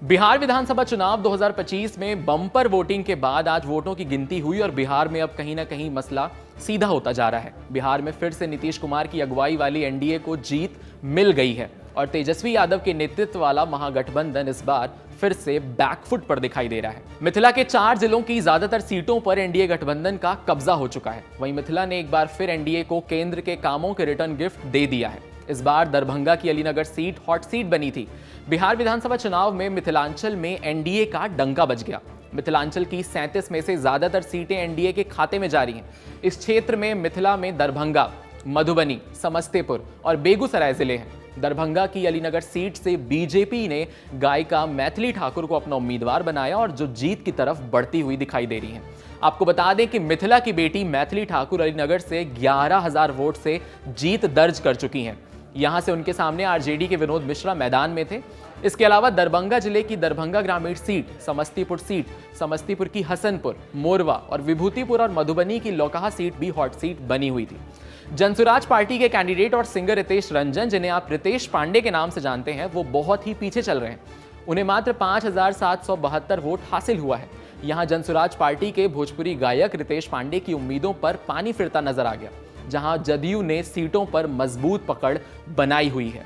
बिहार विधानसभा चुनाव 2025 में bumper voting के बाद आज वोटों की गिनती हुई और बिहार में अब कहीं ना कहीं मसला सीधा होता जा रहा है। बिहार में फिर से नीतीश कुमार की अगुवाई वाली एनडीए को जीत मिल गई है और तेजस्वी यादव के नेतृत्व वाला महागठबंधन इस बार फिर से बैकफुट पर दिखाई दे रहा है। मिथिला के 4 जिलों की ज्यादातर सीटों पर एनडीए गठबंधन का कब्जा हो चुका है। वहीं मिथिला ने एक बार फिर एनडीए को केंद्र के कामों के रिटर्न गिफ्ट दे दिया है। इस बार दरभंगा की अलीनगर सीट हॉट सीट बनी थी। बिहार विधानसभा चुनाव में मिथिलांचल में एनडीए का डंका बज गया। मिथिलांचल की 37 में से ज्यादातर सीटें एनडीए के खाते में जा रही हैं। इस क्षेत्र में मिथिला में दरभंगा, मधुबनी, समस्तीपुर और बेगूसराय जिले हैं। दरभंगा की अलीनगर सीट से बीजेपी ने गायिका मैथिली ठाकुर को अपना उम्मीदवार बनाया और जो जीत की तरफ बढ़ती हुई दिखाई दे रही हैं। आपको बता दें कि मिथिला की बेटी मैथिली ठाकुर अलीनगर से 11,000 वोट से जीत दर्ज कर चुकी हैं। यहां से उनके सामने आरजेडी के विनोद मिश्रा मैदान में थे। इसके अलावा दरभंगा जिले की दरभंगा ग्रामीण सीट, समस्तीपुर सीट, समस्तीपुर की हसनपुर, मोरवा और विभूतिपुर और मधुबनी की लौकहा सीट भी हॉट सीट बनी हुई थी। जनसुराज पार्टी के कैंडिडेट और सिंगर रितेश रंजन, जिन्हें आप रितेश पांडे के नाम से जानते हैं, वो बहुत ही पीछे चल रहे हैं। उन्हें मात्र 5,772 वोट हासिल हुआ है। यहां जनसुराज पार्टी के भोजपुरी गायक रितेश पांडे की उम्मीदों पर पानी फिरता नजर आ गया, जहां जदयू ने सीटों पर मजबूत पकड़ बनाई हुई है।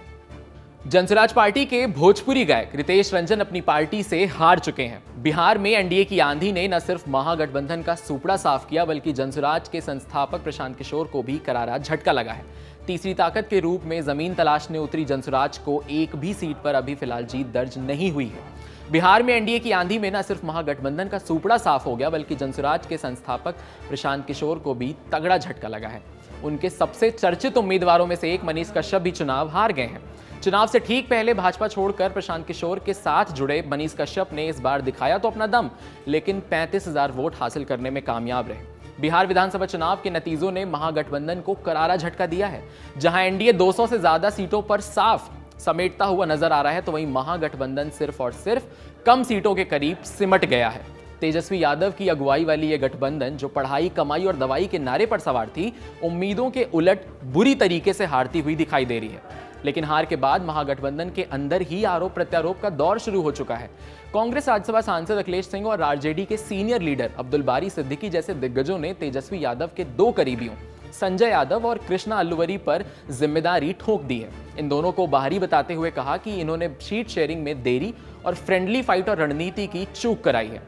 जनसुराज पार्टी के भोजपुरी गायक रितेश रंजन अपनी पार्टी से हार चुके हैं। बिहार में एनडीए की आंधी ने न सिर्फ महागठबंधन का सुपड़ा साफ किया, बल्कि जनसुराज के संस्थापक प्रशांत किशोर को भी करारा झटका लगा है। तीसरी ताकत के रूप में जमीन तलाशने उतरी जनसुराज को एक भी सीट पर अभी फिलहाल जीत दर्ज नहीं हुई है। बिहार में एनडीए की आंधी में न सिर्फ महागठबंधन का सुपड़ा साफ हो गया, बल्कि जनसुराज के संस्थापक प्रशांत किशोर को भी तगड़ा झटका लगा है। उनके सबसे चर्चित उम्मीदवारों में से एक मनीष कश्यप भी चुनाव हार गए हैं। चुनाव से ठीक पहले भाजपा छोड़कर प्रशांत किशोर के साथ जुड़े मनीष कश्यप ने इस बार दिखाया तो अपना दम, लेकिन 35,000 वोट हासिल करने में कामयाब रहे। बिहार विधानसभा चुनाव के नतीजों ने महागठबंधन को करारा झटका दिया है। जहां एनडीए 200 से ज्यादा सीटों पर साफ समेटता हुआ नजर आ रहा है, तो वहीं महागठबंधन सिर्फ और सिर्फ कम सीटों के करीब सिमट गया है। तेजस्वी यादव की अगुवाई वाली यह गठबंधन, जो पढ़ाई, कमाई और दवाई के नारे पर सवार थी, उम्मीदों के उलट बुरी तरीके से हारती हुई दिखाई दे रही है। लेकिन हार के बाद महागठबंधन के अंदर ही आरोप प्रत्यारोप का दौर शुरू हो चुका है। कांग्रेस राज्यसभा सांसद अखिलेश सिंह और आरजेडी के सीनियर लीडर अब्दुल बारी सिद्दीकी जैसे दिग्गजों ने तेजस्वी यादव के 2 करीबियों संजय यादव और कृष्णा अल्लुवरी पर जिम्मेदारी ठोक दी है। इन दोनों को बाहरी बताते हुए कहा कि इन्होंने सीट शेयरिंग में देरी और फ्रेंडली फाइट और रणनीति की चूक कराई है।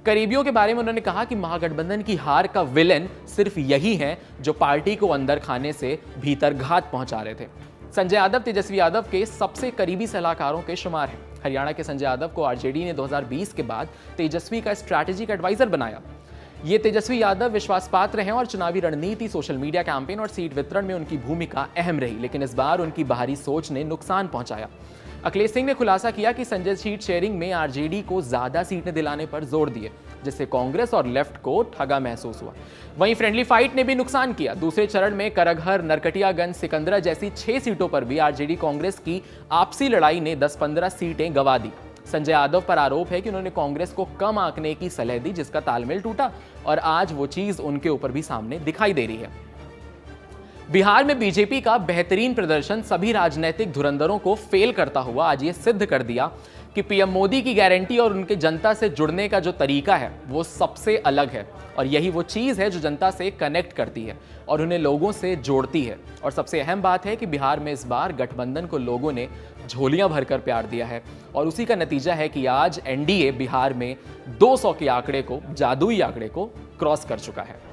करीबियों के बारे में उन्होंने कहा कि महागठबंधन की हार का विलेन सिर्फ यही है जो पार्टी को अंदर खाने से भीतर घात पहुंचा रहे थे। संजय यादव तेजस्वी यादव के सबसे करीबी सलाहकारों के शुमार हैं। हरियाणा के संजय यादव को आरजेडी ने 2020 के बाद तेजस्वी का स्ट्रैटेजिक एडवाइजर बनाया। ये तेजस्वी यादव विश्वास पात्र हैं और चुनावी रणनीति, सोशल मीडिया कैंपेन और सीट वितरण में उनकी भूमिका अहम रही, लेकिन इस बार उनकी बाहरी सोच ने नुकसान पहुंचाया। अखिलेश सिंह ने खुलासा किया कि संजय सीट शेयरिंग में आरजेडी को ज्यादा सीटें दिलाने पर जोर दिए, जिससे कांग्रेस और लेफ्ट को ठगा महसूस हुआ। वहीं फ्रेंडली फाइट ने भी नुकसान किया। दूसरे चरण में करगहर, नरकटियागंज, सिकंदरा जैसी 6 सीटों पर भी आरजेडी कांग्रेस की आपसी लड़ाई ने 10-15 सीटें गंवा दी। संजय यादव पर आरोप है कि उन्होंने कांग्रेस को कम आंकने की सलाह दी, जिसका तालमेल टूटा और आज वो चीज उनके ऊपर भी सामने दिखाई दे रही है। बिहार में बीजेपी का बेहतरीन प्रदर्शन सभी राजनीतिक धुरंधरों को फेल करता हुआ आज ये सिद्ध कर दिया कि पीएम मोदी की गारंटी और उनके जनता से जुड़ने का जो तरीका है वो सबसे अलग है और यही वो चीज़ है जो जनता से कनेक्ट करती है और उन्हें लोगों से जोड़ती है। और सबसे अहम बात है कि बिहार में इस बार गठबंधन को लोगों ने झोलियां भरकर प्यार दिया है और उसी का नतीजा है कि आज एनडीए बिहार में 200 के आंकड़े को, जादुई आंकड़े को क्रॉस कर चुका है।